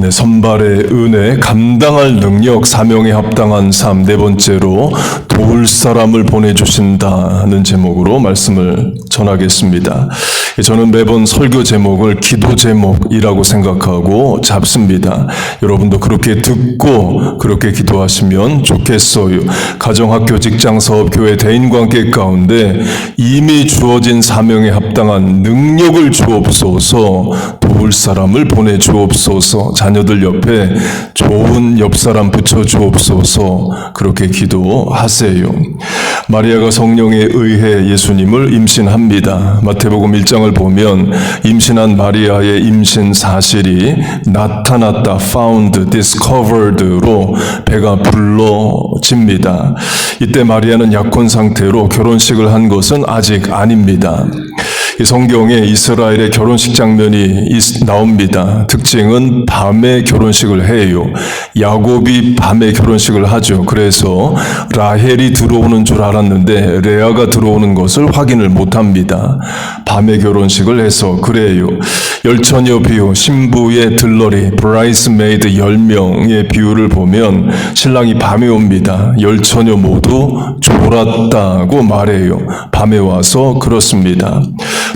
네, 선발의 은혜, 감당할 능력, 사명에 합당한 삶. 네 번째로 도울 사람을 보내주신다는 제목으로 말씀을 전하겠습니다. 저는 매번 설교 제목을 기도 제목이라고 생각하고 잡습니다. 여러분도 그렇게 듣고 그렇게 기도하시면 좋겠어요. 가정, 학교, 직장, 사업, 교회, 대인관계 가운데 이미 주어진 사명에 합당한 능력을 주옵소서, 도울 사람을 보내주옵소서, 자녀들 옆에 좋은 옆사람 붙여주옵소서, 그렇게 기도하세요. 마리아가 성령에 의해 예수님을 임신합니다. 마태복음 1장을 보면 임신한 마리아의 임신 사실이 나타났다, found, discovered로 배가 불러집니다. 이때 마리아는 약혼 상태로 결혼식을 한 것은 아직 아닙니다. 이 성경에 이스라엘의 결혼식 장면이 나옵니다. 특징은 밤에 결혼식을 해요. 야곱이 밤에 결혼식을 하죠. 그래서 라헬이 들어오는 줄 알았는데 레아가 들어오는 것을 확인을 못합니다. 밤에 결혼식을 해서 그래요. 열처녀 비유, 신부의 들러리, 브라이스메이드 10명의 비유를 보면 신랑이 밤에 옵니다. 열처녀 모두 졸았다고 말해요. 밤에 와서 그렇습니다.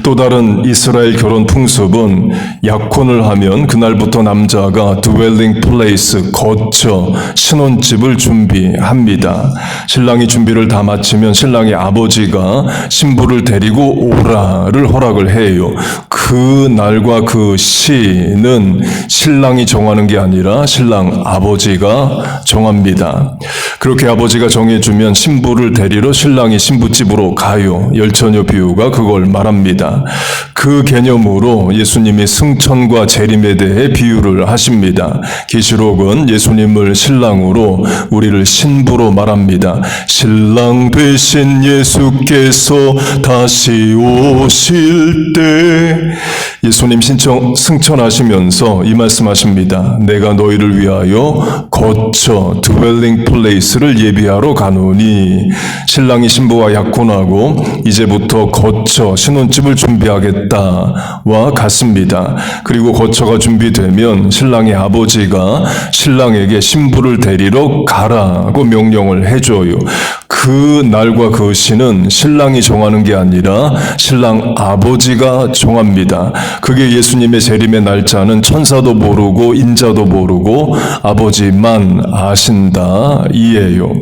또 다른 이스라엘 결혼 풍습은 약혼을 하면 그날부터 남자가 dwelling place, 거처, 신혼집을 준비합니다. 신랑이 준비를 다 마치면 신랑의 아버지가 신부를 데리고 오라를 허락을 해요. 그 날과 그 시는 신랑이 정하는 게 아니라 신랑 아버지가 정합니다. 그렇게 아버지가 정해주면 신부를 데리러 신랑이 신부집으로 가요. 열처녀 비유가 그걸 말합니다. 그 개념으로 예수님이 승천과 재림에 대해 비유를 하십니다. 계시록은 예수님을 신랑으로, 우리를 신부로 말합니다. 신랑 되신 예수께서 다시 오실 때 예수님 승천하시면서 이 말씀하십니다. 내가 너희를 위하여 거처, dwelling place를 예비하러 가노니, 신랑이 신부와 약혼하고 이제부터 거처, 신혼집을 준비하겠다와 같습니다. 그리고 거처가 준비되면 신랑의 아버지가 신랑에게 신부를 데리러 가라고 명령을 해줘요. 그 날과 그 시는 신랑이 정하는 게 아니라 신랑 아버지가 정합니다. 그게 예수님의 재림의 날짜는 천사도 모르고 인자도 모르고 아버지만 아신다 이예요.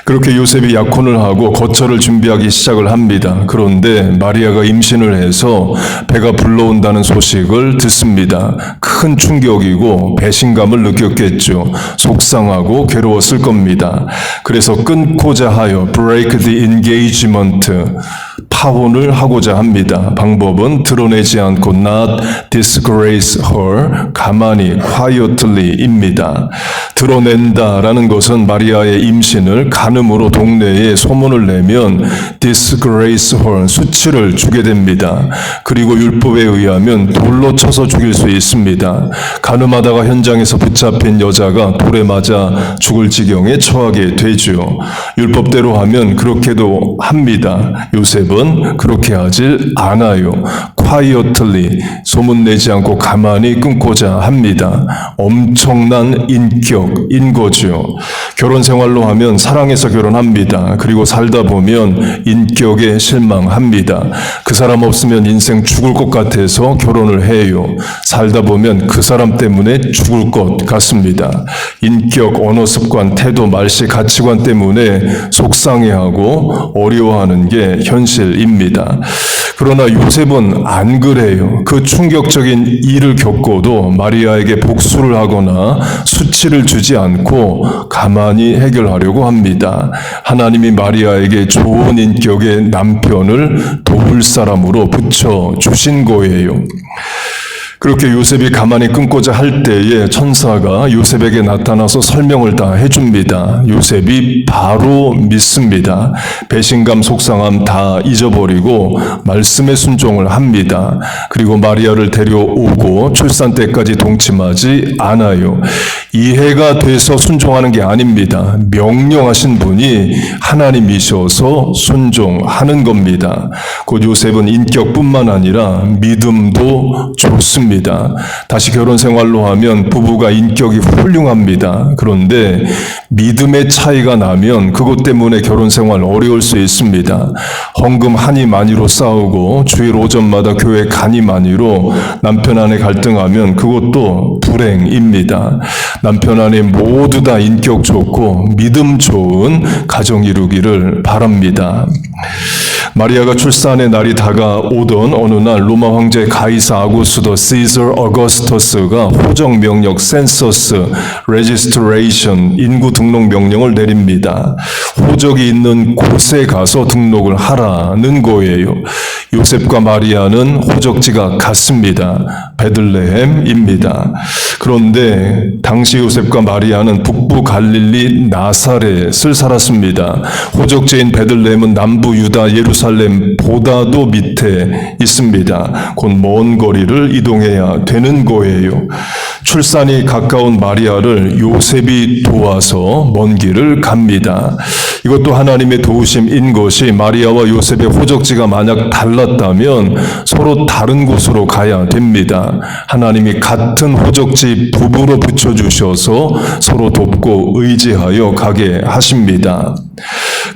그렇게 요셉이 약혼을 하고 거처를 준비하기 시작을 합니다. 그런데 마리아가 임신을 해서 배가 불러온다는 소식을 듣습니다. 큰 충격이고 배신감을 느꼈겠죠. 속상하고 괴로웠을 겁니다. 그래서 끊고자 하여 break the engagement, 파혼을 하고자 합니다. 방법은 드러내지 않고 not disgrace her, 가만히 quietly입니다. 드러낸다라는 것은 마리아의 임신을 간음으로 동네에 소문을 내면 disgrace her, 수치를 주게 됩니다. 그리고 율법에 의하면 돌로 쳐서 죽일 수 있습니다. 간음하다가 현장에서 붙잡힌 여자가 돌에 맞아 죽을 지경에 처하게 되죠. 율법대로 하면 그렇게도 합니다. 요셉은 그렇게 하질 않아요. quietly, 소문내지 않고 가만히 끊고자 합니다. 엄청난 인격인 거죠. 결혼 생활로 하면 사랑해서 결혼합니다. 그리고 살다 보면 인격에 실망합니다. 그 사람 없으면 인생 죽을 것 같아서 결혼을 해요. 살다 보면 그 사람 때문에 죽을 것 같습니다. 인격, 언어 습관, 태도, 말씨, 가치관 때문에 속상해하고 어려워하는 게 현실입니다. 그러나 요셉은 안 그래요. 그 충격적인 일을 겪고도 마리아에게 복수를 하거나 수치를 주지 않고 가만히 해결하려고 합니다. 하나님이 마리아에게 좋은 인격의 남편을 도울 사람으로 붙여주신 거예요. 그렇게 요셉이 가만히 끊고자 할 때에 천사가 요셉에게 나타나서 설명을 다 해줍니다. 요셉이 바로 믿습니다. 배신감, 속상함 다 잊어버리고 말씀에 순종을 합니다. 그리고 마리아를 데려오고 출산 때까지 동침하지 않아요. 이해가 돼서 순종하는 게 아닙니다. 명령하신 분이 하나님이셔서 순종하는 겁니다. 곧 요셉은 인격뿐만 아니라 믿음도 좋습니다. 있습니다. 다시 결혼 생활로 하면 부부가 인격이 훌륭합니다. 그런데 믿음의 차이가 나면 그것 때문에 결혼 생활 어려울 수 있습니다. 헌금 하니 많이로 싸우고 주일 오전마다 교회 가니 많이로 남편 아내 갈등하면 그것도 불행입니다. 남편 아내 모두 다 인격 좋고 믿음 좋은 가정 이루기를 바랍니다. 마리아가 출산의 날이 다가오던 어느 날 로마 황제 가이사 아구스도 시저 어거스터스가 호적 명령 센서스 레지스트레이션 인구 등록 명령을 내립니다. 호적이 있는 곳에 가서 등록을 하라는 거예요. 요셉과 마리아는 호적지가 같습니다. 베들레헴입니다. 그런데 당시 요셉과 마리아는 북부 갈릴리 나사렛을 살았습니다. 호적지인 베들레헴은 남부 유다 예루살렘보다도 밑에 있습니다. 곧 먼 거리를 이동해야 되는 거예요. 출산이 가까운 마리아를 요셉이 도와서 먼 길을 갑니다. 이것도 하나님의 도우심인 것이 마리아와 요셉의 호적지가 만약 달랐다면 서로 다른 곳으로 가야 됩니다. 하나님이 같은 호적지 부부로 붙여주셔서 서로 돕고 의지하여 가게 하십니다.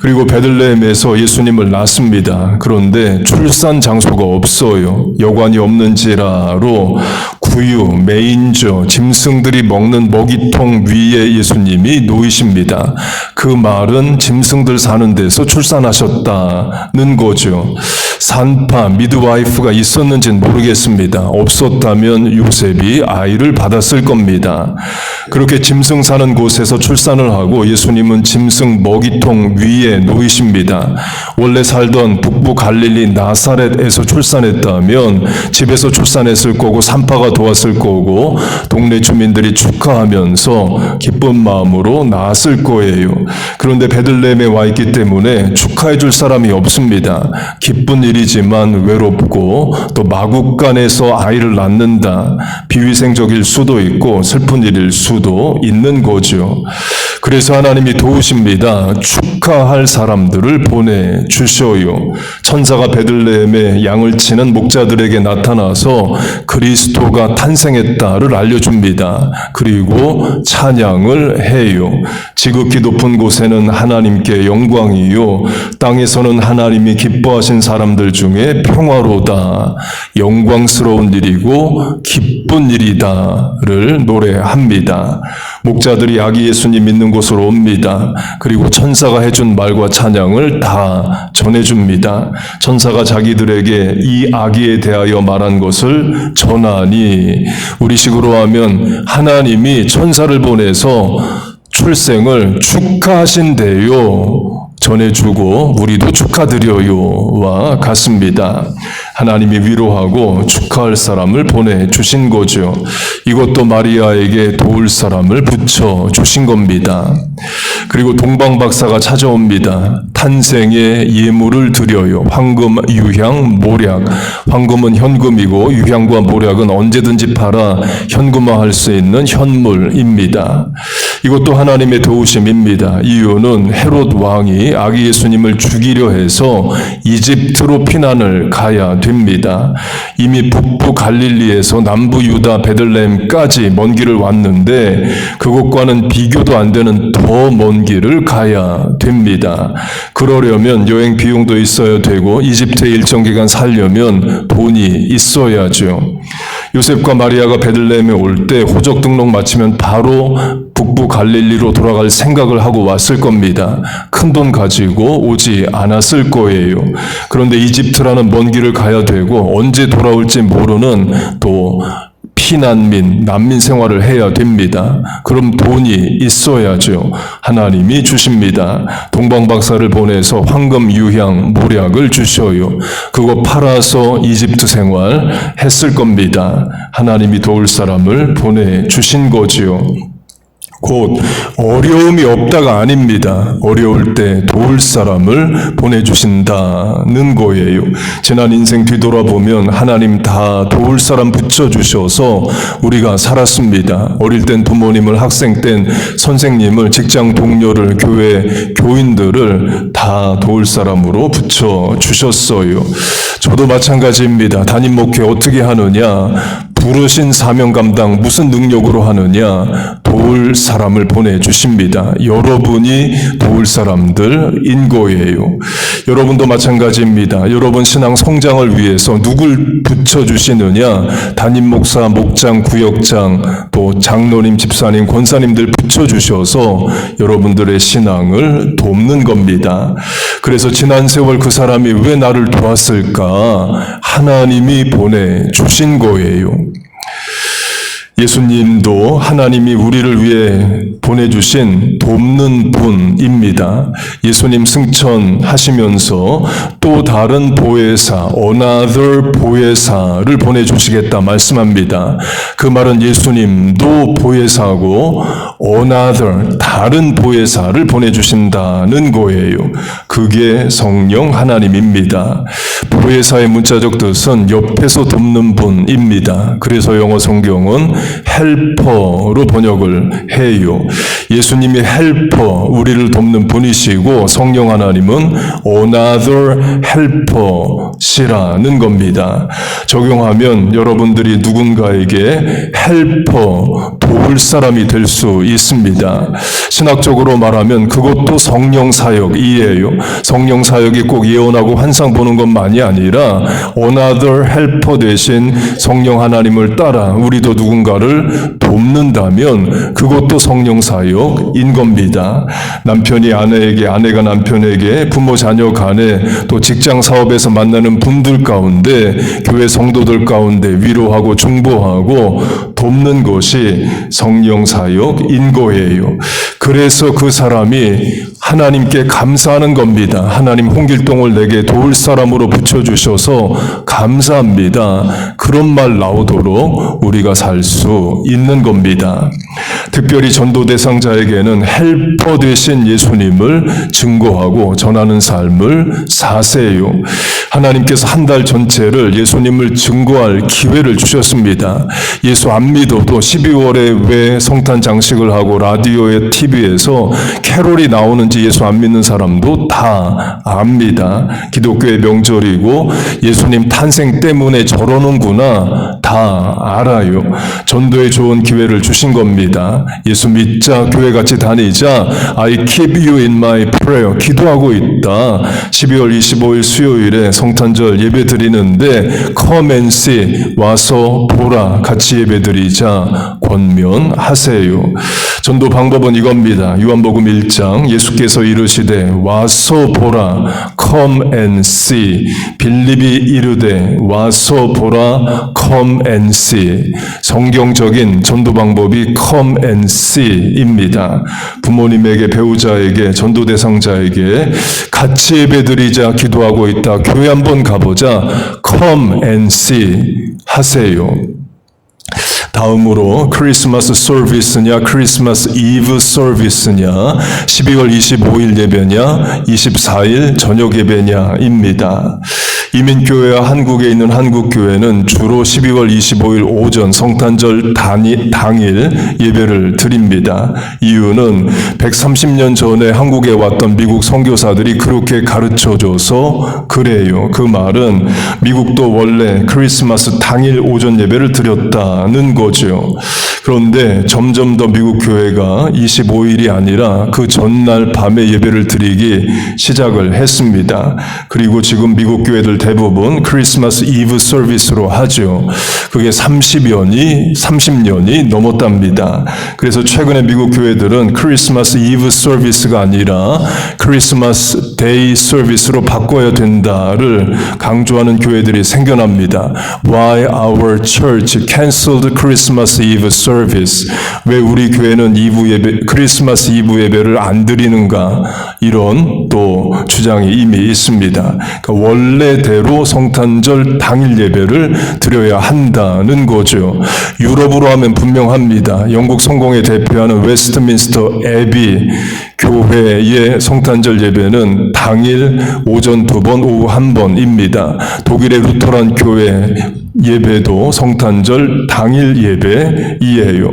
그리고 베들레헴에서 예수님을 낳습니다. 그런데 출산 장소가 없어요. 여관이 없는지라로 구유, 메인저, 짐승들이 먹는 먹이통 위에 예수님이 놓이십니다. 그 말은 짐승들 사는 데서 출산하셨다는 거죠. 산파, 미드와이프가 있었는지는 모르겠습니다. 없었다면 요셉이 아이를 받았을 겁니다. 그렇게 짐승 사는 곳에서 출산을 하고 예수님은 짐승 먹이통 위에 놓이십니다. 원래 살던 북부 갈릴리 나사렛에서 출산했다면 집에서 출산했을 거고 산파가 도왔을 거고 동네 주민들이 축하하면서 기쁜 마음으로 낳았을 거예요. 그런데 베들레헴에 와 있기 때문에 축하해 줄 사람이 없습니다. 기쁜 일이지만 외롭고 또 마국간에서 아이를 낳는다. 비위생적일 수도 있고 슬픈 일일 수도 있는 거죠. 그래서 하나님이 도우십니다. 축하할 사람들을 보내주셔요. 천사가 베들레헴에 양을 치는 목자들에게 나타나서 그리스도가 탄생했다를 알려줍니다. 그리고 찬양을 해요. 지극히 높은 곳에는 하나님께 영광이요 땅에서는 하나님이 기뻐하신 사람들 중에 평화로다. 영광스러운 일이고 기쁜 일이다를 노래합니다. 목자들이 아기 예수님 믿는 곳으로 옵니다. 그리고 천사가 해준 말과 찬양을 다 전해줍니다. 천사가 자기들에게 이 아기에 대하여 말한 것을 전하니 우리식으로 하면 하나님이 천사를 보내서 출생을 축하하신대요. 전해주고 우리도 축하드려요와 같습니다. 하나님이 위로하고 축하할 사람을 보내주신 거죠. 이것도 마리아에게 도울 사람을 붙여주신 겁니다. 그리고 동방박사가 찾아옵니다. 탄생의 예물을 드려요. 황금, 유향, 모략. 황금은 현금이고 유향과 모략은 언제든지 팔아 현금화할 수 있는 현물입니다. 이것도 하나님의 도우심입니다. 이유는 헤롯 왕이 아기 예수님을 죽이려 해서 이집트로 피난을 가야 됩니다. 이미 북부 갈릴리에서 남부 유다 베들레헴까지 먼 길을 왔는데 그곳과는 비교도 안 되는 더 먼 길을 가야 됩니다. 그러려면 여행 비용도 있어야 되고 이집트에 일정 기간 살려면 돈이 있어야죠. 요셉과 마리아가 베들레헴에 올 때 호적 등록 마치면 바로 북부 갈릴리로 돌아갈 생각을 하고 왔을 겁니다. 큰돈 가지고 오지 않았을 거예요. 그런데 이집트라는 먼 길을 가야 되고 언제 돌아올지 모르는 또 피난민, 난민 생활을 해야 됩니다. 그럼 돈이 있어야죠. 하나님이 주십니다. 동방박사를 보내서 황금, 유향, 모략을 주셔요. 그거 팔아서 이집트 생활 했을 겁니다. 하나님이 도울 사람을 보내주신 거지요. 곧 어려움이 없다가 아닙니다. 어려울 때 도울 사람을 보내주신다는 거예요. 지난 인생 뒤돌아보면 하나님 다 도울 사람 붙여주셔서 우리가 살았습니다. 어릴 땐 부모님을, 학생 땐 선생님을, 직장 동료를, 교회 교인들을 다 도울 사람으로 붙여주셨어요. 저도 마찬가지입니다. 담임 목회 어떻게 하느냐? 부르신 사명 감당 무슨 능력으로 하느냐? 도울 사람을 보내주십니다. 여러분이 도울 사람들인 거예요. 여러분도 마찬가지입니다. 여러분 신앙 성장을 위해서 누굴 붙여주시느냐? 담임 목사, 목장, 구역장, 또 장로님, 집사님, 권사님들 붙여주셔서 여러분들의 신앙을 돕는 겁니다. 그래서 지난 세월 그 사람이 왜 나를 도왔을까? 하나님이 보내주신 거예요. 예수님도 하나님이 우리를 위해 보내주신 돕는 분입니다. 예수님 승천하시면서 또 다른 보혜사, another 보혜사를 보내주시겠다 말씀합니다. 그 말은 예수님도 보혜사고 another, 다른 보혜사를 보내주신다는 거예요. 그게 성령 하나님입니다. 보혜사의 문자적 뜻은 옆에서 돕는 분입니다. 그래서 영어 성경은 헬퍼로 번역을 해요. 예수님이 헬퍼, 우리를 돕는 분이시고 성령 하나님은 another helper시라는 겁니다. 적용하면 여러분들이 누군가에게 헬퍼, 도울 사람이 될 수 있습니다. 신학적으로 말하면 그것도 성령 사역이에요. 성령 사역이 꼭 예언하고 환상 보는 것만이 아니라 another helper 대신 성령 하나님을 따라 우리도 누군가를 돕는다면 그것도 성령 사역인 겁니다. 남편이 아내에게, 아내가 남편에게, 부모 자녀 간에, 또 직장 사업에서 만나는 분들 가운데, 교회 성도들 가운데 위로하고 중보하고 돕는 것이 성령 사역인 거예요. 그래서 그 사람이 하나님께 감사하는 겁니다. 하나님 홍길동을 내게 도울 사람으로 붙여주셔서 감사합니다. 그런 말 나오도록 우리가 살 수 있는 겁니다. 특별히 전도 대상자에게는 헬퍼 되신 예수님을 증거하고 전하는 삶을 사세요. 하나님께서 한 달 전체를 예수님을 증거할 기회를 주셨습니다. 예수 안 믿어도 12월에 왜 성탄 장식을 하고 라디오에 TV에서 캐롤이 나오는지 예수 안 믿는 사람도 다 압니다. 기독교의 명절이고 예수님 탄생 때문에 저러는구나 다 알아요. 전도에 좋은 기회를 주신 겁니다. 예수 믿자, 교회 같이 다니자, I keep you in my prayer, 기도하고 있다. 12월 25일 수요일에 성탄절 예배 드리는데 come and see, 와서 보라, 같이 예배 드리자 권면하세요. 전도 방법은 이겁니다. 요한복음 1장 예수께서 이르시되 와서 보라, come and see. 빌립이 이르되 와서 보라, come and see. 성경적인 전도 방법이 come and see입니다. 부모님에게, 배우자에게, 전도 대상자에게 같이 예배드리자, 기도하고 있다, 교회 한번 가보자, come and see 하세요. 다음으로 크리스마스 서비스냐 크리스마스 이브 서비스냐, 12월 25일 예배냐 24일 저녁 예배냐입니다. 이민교회와 한국에 있는 한국교회는 주로 12월 25일 오전 성탄절 당일 예배를 드립니다. 이유는 130년 전에 한국에 왔던 미국 선교사들이 그렇게 가르쳐줘서 그래요. 그 말은 미국도 원래 크리스마스 당일 오전 예배를 드렸다는 거죠. 그런데 점점 더 미국 교회가 25일이 아니라 그 전날 밤에 예배를 드리기 시작을 했습니다. 그리고 지금 미국 교회들 대부분 크리스마스 이브 서비스로 하죠. 그게 30년이 넘었답니다. 그래서 최근에 미국 교회들은 크리스마스 이브 서비스가 아니라 크리스마스 데이 서비스로 바꿔야 된다를 강조하는 교회들이 생겨납니다. Why our church canceled Christmas Eve service? 왜 우리 교회는 크리스마스 이브 예배를 안 드리는가? 이런 또 주장이 이미 있습니다. 그러니까 원래대로 성탄절 당일 예배를 드려야 한다는 거죠. 유럽으로 하면 분명합니다. 영국 성공에 대표하는 웨스트민스터 애비 교회의 성탄절 예배는 당일 오전 2번, 오후 1번입니다. 독일의 루터란 교회 예배도 성탄절 당일 예배이에요.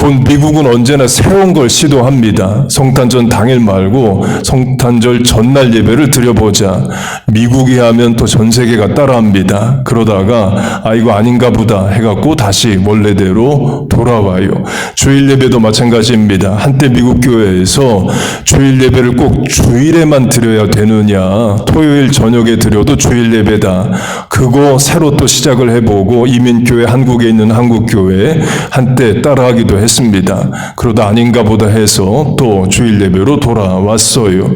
곧 미국은 언제나 새로운 걸 시도합니다. 성탄절 당일 말고 성탄절 전날 예배를 드려보자. 미국이 하면 또 전 세계가 따라합니다. 그러다가 이거 아닌가 보다 해갖고 다시 원래대로 돌아와요. 주일 예배도 마찬가지입니다. 한때 미국 교회에서 주일 예배를 꼭 주일에만 드려야 되느냐, 토요일 저녁에 드려도 주일 예배다. 그거 새로 또 시작을 해보고 이민교회, 한국에 있는 한국교회 한때 따라하기도 했습니다. 그러다 아닌가 보다 해서 또 주일 예배로 돌아왔어요.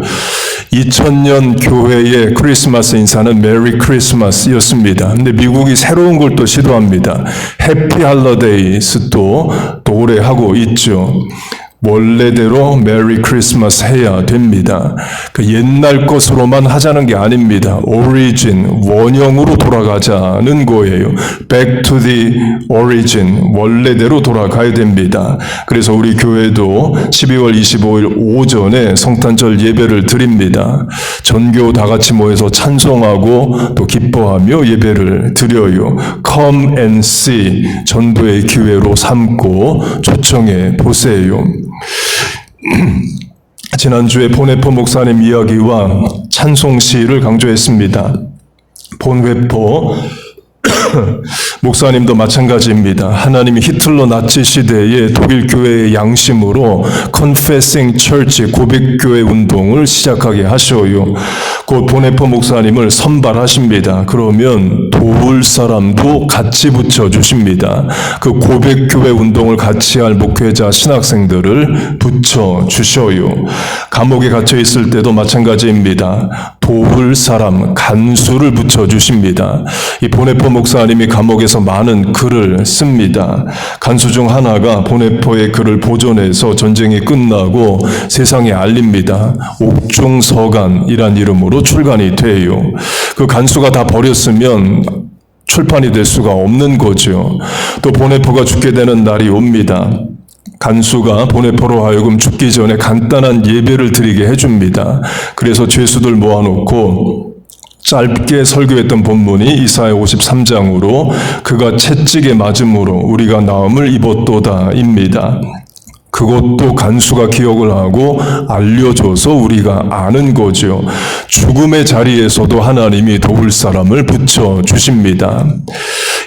2000년 교회의 크리스마스 인사는 메리 크리스마스였습니다. 근데 미국이 새로운 걸 또 시도합니다. 해피 할러데이스 또 오래 하고 있죠. 원래대로 메리 크리스마스 해야 됩니다. 그 옛날 것으로만 하자는 게 아닙니다. 오리진, 원형으로 돌아가자는 거예요. Back to the origin, 원래대로 돌아가야 됩니다. 그래서 우리 교회도 12월 25일 오전에 성탄절 예배를 드립니다. 전교 다 같이 모여서 찬송하고 또 기뻐하며 예배를 드려요. Come and see, 전도의 기회로 삼고 초청해 보세요. 지난주에 본회포 목사님 이야기와 찬송시를 강조했습니다. 본회포 목사님도 마찬가지입니다. 하나님이 히틀러 나치 시대의 독일 교회의 양심으로 Confessing Church, 고백교회 운동을 시작하게 하셔요. 곧 본회포 목사님을 선발하십니다. 그러면 도울 사람도 같이 붙여주십니다. 그 고백교회 운동을 같이 할 목회자 신학생들을 붙여주셔요. 감옥에 갇혀 있을 때도 마찬가지입니다. 도울 사람, 간수를 붙여주십니다. 이 본회포 목사님이 감옥에서 많은 글을 씁니다. 간수 중 하나가 본회포의 글을 보존해서 전쟁이 끝나고 세상에 알립니다. 옥중서간이란 이름으로 출간이 돼요. 그 간수가 다 버렸으면 출판이 될 수가 없는 거죠. 또 본회포가 죽게 되는 날이 옵니다. 간수가 본회포로 하여금 죽기 전에 간단한 예배를 드리게 해줍니다. 그래서 죄수들 모아놓고 짧게 설교했던 본문이 이사야 53장으로 그가 채찍에 맞음으로 우리가 나음을 입었도다입니다. 그것도 간수가 기억을 하고 알려줘서 우리가 아는 거죠. 죽음의 자리에서도 하나님이 도울 사람을 붙여주십니다.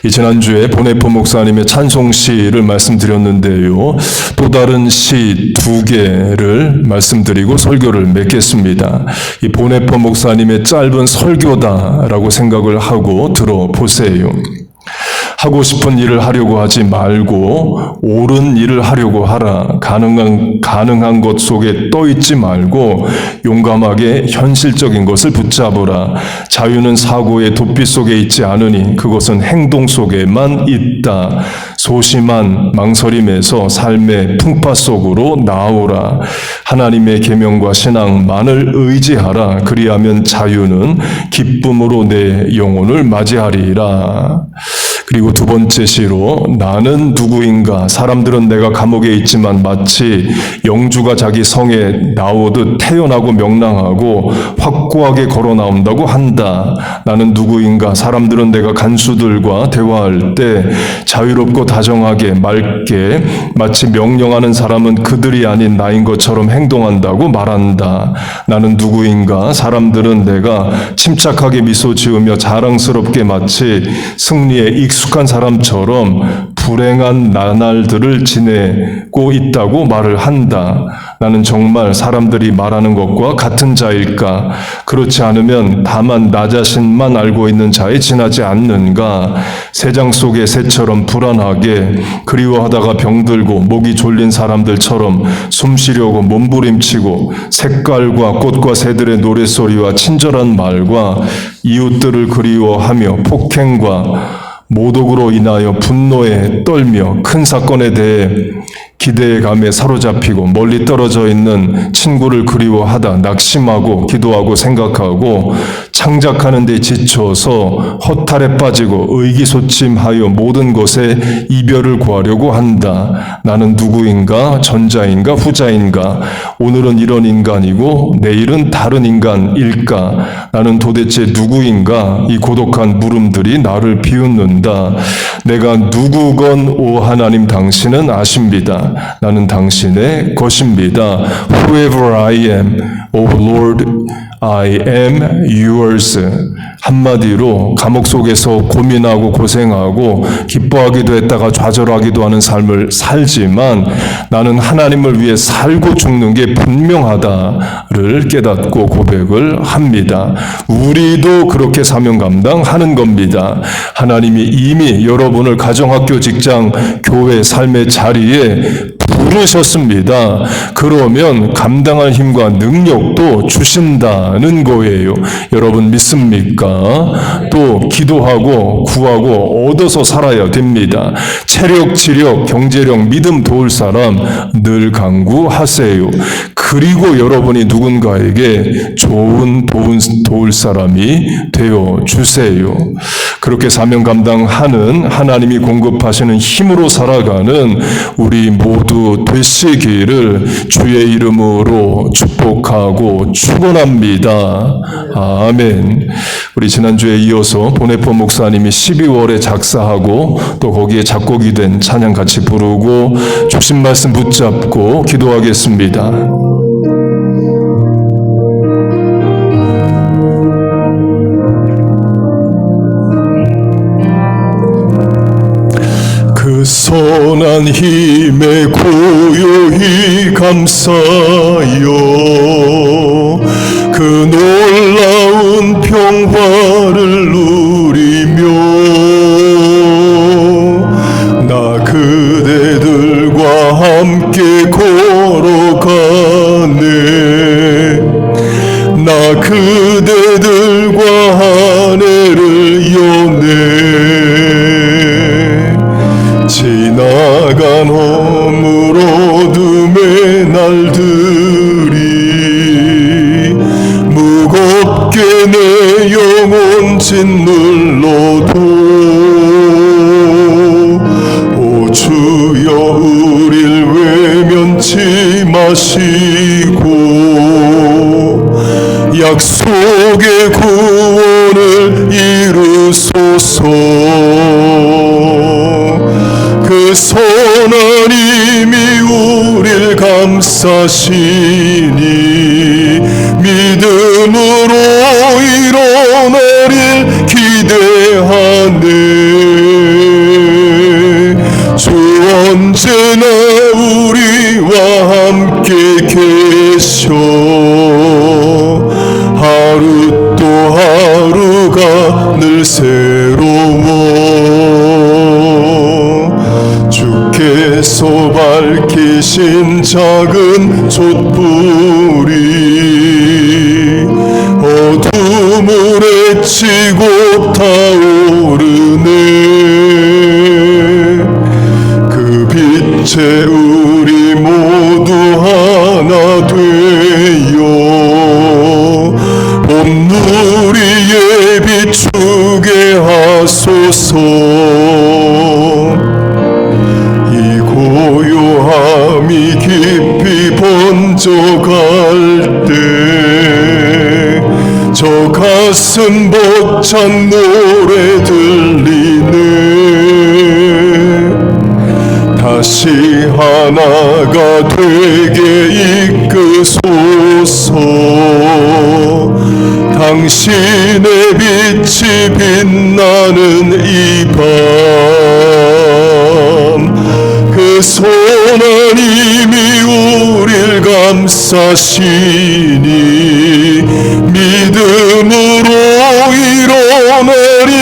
지난주에 본회포 목사님의 찬송시를 말씀드렸는데요. 또 다른 시 2개를 말씀드리고 설교를 맺겠습니다. 이 본회포 목사님의 짧은 설교다라고 생각을 하고 들어보세요. 하고 싶은 일을 하려고 하지 말고 옳은 일을 하려고 하라. 가능한 것 속에 떠있지 말고 용감하게 현실적인 것을 붙잡으라. 자유는 사고의 도피 속에 있지 않으니 그것은 행동 속에만 있다. 소심한 망설임에서 삶의 풍파 속으로 나오라. 하나님의 계명과 신앙만을 의지하라. 그리하면 자유는 기쁨으로 내 영혼을 맞이하리라. 그리고 두 번째 시로 나는 누구인가? 사람들은 내가 감옥에 있지만 마치 영주가 자기 성에 나오듯 태연하고 명랑하고 확고하게 걸어 나온다고 한다. 나는 누구인가? 사람들은 내가 간수들과 대화할 때 자유롭고 다정하게 맑게 마치 명령하는 사람은 그들이 아닌 나인 것처럼 행동한다고 말한다. 나는 누구인가? 사람들은 내가 침착하게 미소 지으며 자랑스럽게 마치 승리에 익숙한 사람처럼 불행한 나날들을 지내고 있다고 말을 한다. 나는 정말 사람들이 말하는 것과 같은 자일까? 그렇지 않으면 다만 나 자신만 알고 있는 자에 지나지 않는가? 새장 속의 새처럼 불안하게 그리워하다가 병들고 목이 졸린 사람들처럼 숨 쉬려고 몸부림치고 색깔과 꽃과 새들의 노랫소리와 친절한 말과 이웃들을 그리워하며 폭행과 모독으로 인하여 분노에 떨며 큰 사건에 대해 기대의 감에 사로잡히고 멀리 떨어져 있는 친구를 그리워하다 낙심하고 기도하고 생각하고 창작하는 데 지쳐서 허탈에 빠지고 의기소침하여 모든 것에 이별을 구하려고 한다. 나는 누구인가? 전자인가? 후자인가? 오늘은 이런 인간이고 내일은 다른 인간일까? 나는 도대체 누구인가? 이 고독한 물음들이 나를 비웃는다. 내가 누구건 오 하나님 당신은 아십니다. 것입니다. 나는 당신의 것입니다. Whoever I am, O Lord, I am yours. 한마디로 감옥 속에서 고민하고 고생하고 기뻐하기도 했다가 좌절하기도 하는 삶을 살지만 나는 하나님을 위해 살고 죽는 게 분명하다를 깨닫고 고백을 합니다. 우리도 그렇게 사명 감당하는 겁니다. 하나님이 이미 여러분을 가정학교, 직장, 교회, 삶의 자리에 부르셨습니다. 그러면 감당할 힘과 능력도 주신다는 거예요. 여러분 믿습니까? 또 기도하고 구하고 얻어서 살아야 됩니다. 체력, 지력, 경제력, 믿음 도울 사람 늘 강구하세요. 그리고 여러분이 누군가에게 좋은 도울 사람이 되어 주세요. 그렇게 사명 감당하는 하나님이 공급하시는 힘으로 살아가는 우리 모두 되시기를 주의 이름으로 축복하고 축원합니다. 아멘. 우리 지난주에 이어서 보네포 목사님이 12월에 작사하고 또 거기에 작곡이 된 찬양 같이 부르고 주신 말씀 붙잡고 기도하겠습니다. 그 선한 힘에 고요히 감사여 그 놀라운 평화를 누리며 나 그대들과 함께 걸어가네 나 그대들과 하늘을 여네 지나간 허물 어둠의 날들이 무겁게 내 영혼 짓눌러도 오 주여 우릴 외면치 마시고 약속의 구원을 이루소서 그 선한 힘이 우릴 감싸시니 믿음으로 일어나릴 기대하네 주 언제나 우리와 함께 계셔 하루 또 하루가 늘 새로워 주께서 밝히신 작은 촛불이 어둠을 헤치고 타오르네 그 빛에 우리 모두 하나 되어 봄누리에 비추게 하소서 고요함이 깊이 번져갈 때 저 가슴 벅찬 노래 들리네 다시 하나가 되게 이끄소서 당신의 빛이 빛나는 이 밤 그 선한 힘이 우릴 감싸시니 믿음으로 일어나릴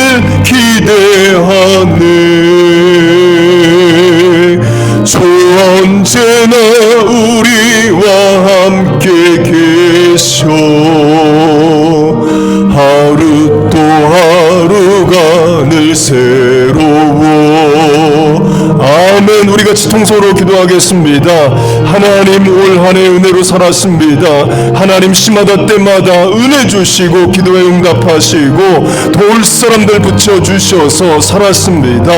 기대하네 주 언제나 우리와 함께 계셔 하루 또 하루가 늘 새로워 아멘. 우리 같이 통성으로 기도하겠습니다. 하나님 올 한 해 은혜로 살았습니다. 하나님 시마다 때마다 은혜 주시고 기도에 응답하시고 도울 사람들 붙여주셔서 살았습니다.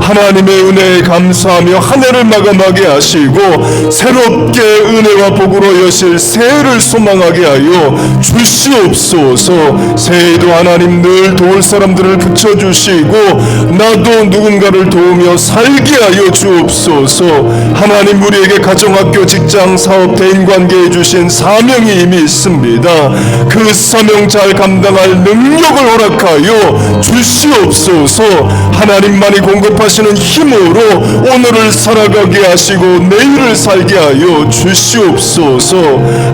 하나님의 은혜에 감사하며 한 해를 마감하게 하시고 새롭게 은혜와 복으로 여실 새해를 소망하게 하여 주시옵소서. 새해에도 하나님 늘 도울 사람들을 붙여주시고 나도 누군가를 도우며 살게 하여 주옵소서. 주옵소서. 하나님, 우리에게 가정학교, 직장, 사업, 대인관계에 주신 사명이 이미 있습니다. 그 사명 잘 감당할 능력을 허락하여 주시옵소서. 하나님만이 공급하시는 힘으로 오늘을 살아가게 하시고 내일을 살게 하여 주시옵소서.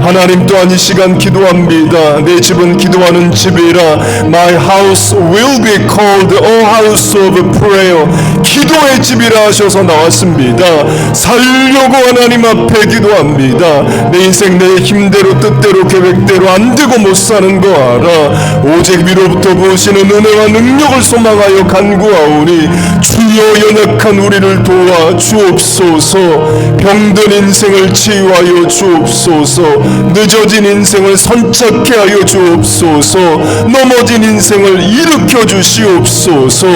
하나님, 또한 이 시간 기도합니다. 내 집은 기도하는 집이라 My house will be called a house of prayer. 기도의 집이라 하셔서 나왔습니다. 살려고 하나님 앞에 기도합니다. 내 인생 내 힘대로 뜻대로 계획대로 안 되고 못 사는 거 알아. 오직 위로부터 부으시는 은혜와 능력을 소망하여 간구하오니 주여 연약한 우리를 도와 주옵소서. 병든 인생을 치유하여 주옵소서. 늦어진 인생을 선착케 하여 주옵소서. 넘어진 인생을 일으켜 주시옵소서.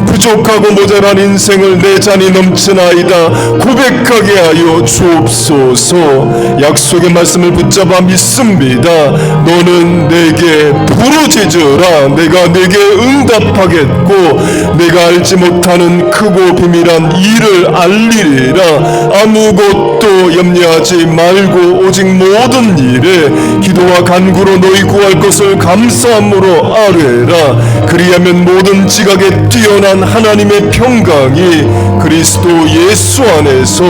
부족하고 모자란 인생을 내 잔이 넘치나이다 고백하게 하여 주옵소서. 약속의 말씀을 붙잡아 믿습니다. 너는 내게 부르짖으라 내가 내게 응답하겠고 내가 알지 못하는 크고 비밀한 일을 알리리라. 아무것도 염려하지 말고 오직 모든 일에 기도와 간구로 너희 구할 것을 감사함으로 아뢰라. 그리하면 모든 지각에 뛰어난 하나님의 평강이 그리스도 예수 안에서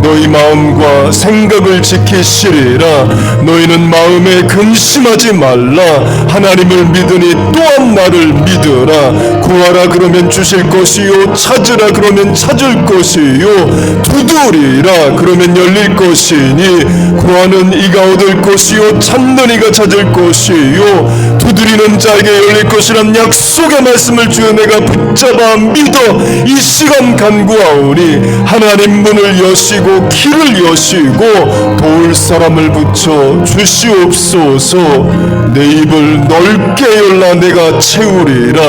너희 마음과 생각을 지키시리라. 너희는 마음에 근심하지 말라. 하나님을 믿으니 또한 나를 믿으라. 구하라 그러면 주실 것이요 찾으라 그러면 찾을 것이요 두드리라 그러면 열릴 것이니 구하는 이가 얻을 것이요 찾는 이가 찾을 것이요 두드리는 자에게 열릴 것이란 약속의 말씀을 주여 내가 붙잡아 믿어 이 시간 간구하오니 하나님 문을 여시고 길을 여시고 도울 사람을 붙여 주시옵소서. 내 입을 넓게 열라 내가 채우리라.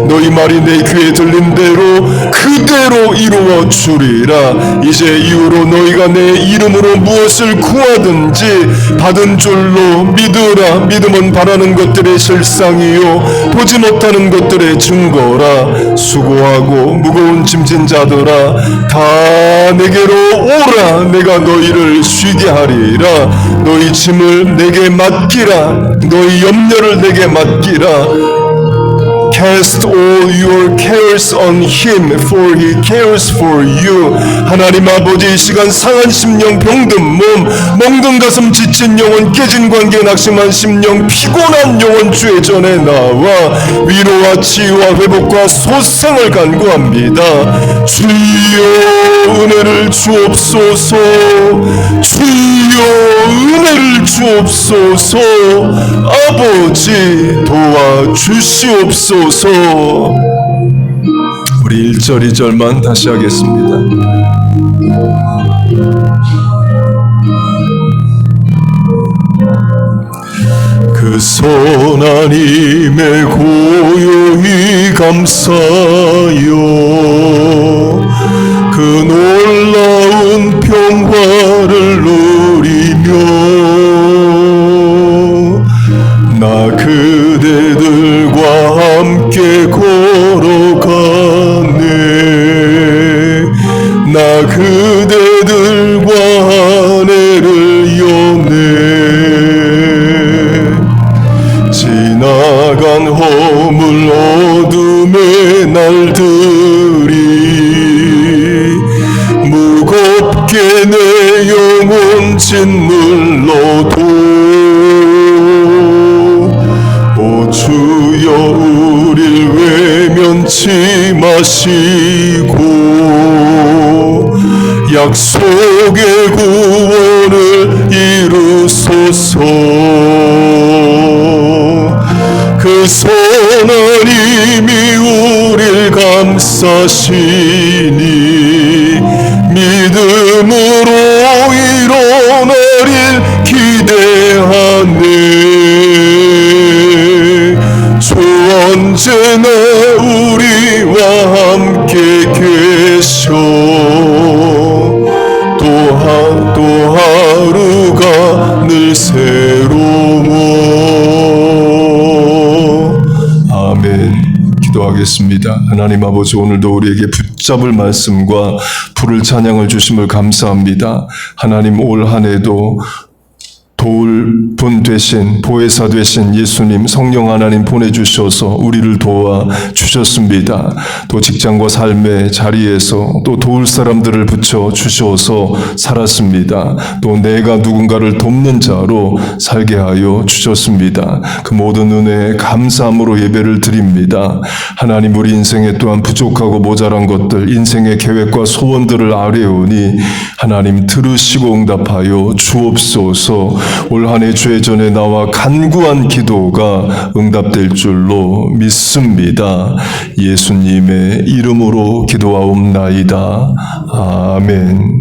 너희 말이 내 귀에 들린 대로 그대로 이루어 주리라. 이제 이후로 너희가 내 이름으로 무엇을 구하든지 받은 줄로 믿으라. 믿음은 바라는 것들의 실상이요 보지 못하는 것들의 증거라. 수고하고 무거운 짐진 자들아 다 내게로 오라. 내가 너희를 쉬게 하리라. 너희 짐을 내게 맡기라. 너희 염려를 내게 맡기라. Cast all your cares on him, for he cares for you. 하나님 아버지, 이 시간 상한 심령, 병든 몸, 멍든 가슴, 지친 영혼, 깨진 관계, 낙심한 심령, 피곤한 영혼 주의 전에 나와 위로와 치유와 회복과 소생을 간구합니다. 주여 은혜를 주옵소서. 주여 은혜를 주옵소서. 아버지 도와주시옵소서. 우리 1절 2절만 다시 하겠습니다. 그 선하님의 고요히 감사요 그 놀라운 평화를 누리며 나 그대들과 함께 걸어가네. 나 그대들과 아내를 여네. 지나간 허물 어둠의 날들이 무겁게 내 영혼 짓물러도 오 주여 우릴 외면치 마시고 약속의 구원을 이루소서. 그 선하님이 우릴 감싸시니 믿음으로 일어나릴 기대하네. 주 언제나 우리와 함께 계셔 또 하루가 늘 새로워. 아멘. 기도하겠습니다. 하나님 아버지, 오늘도 우리에게 붙잡을 말씀과 부를 찬양을 주심을 감사합니다. 하나님 올 한 해도 도울 분 되신 보혜사 되신 예수님 성령 하나님 보내주셔서 우리를 도와 주셨습니다. 또 직장과 삶의 자리에서 또 도울 사람들을 붙여 주셔서 살았습니다. 또 내가 누군가를 돕는 자로 살게 하여 주셨습니다. 그 모든 은혜에 감사함으로 예배를 드립니다. 하나님 우리 인생에 또한 부족하고 모자란 것들 인생의 계획과 소원들을 아뢰오니 하나님 들으시고 응답하여 주옵소서. 올 한 해 주의 전에 나와 간구한 기도가 응답될 줄로 믿습니다. 예수님의 이름으로 기도하옵나이다. 아멘.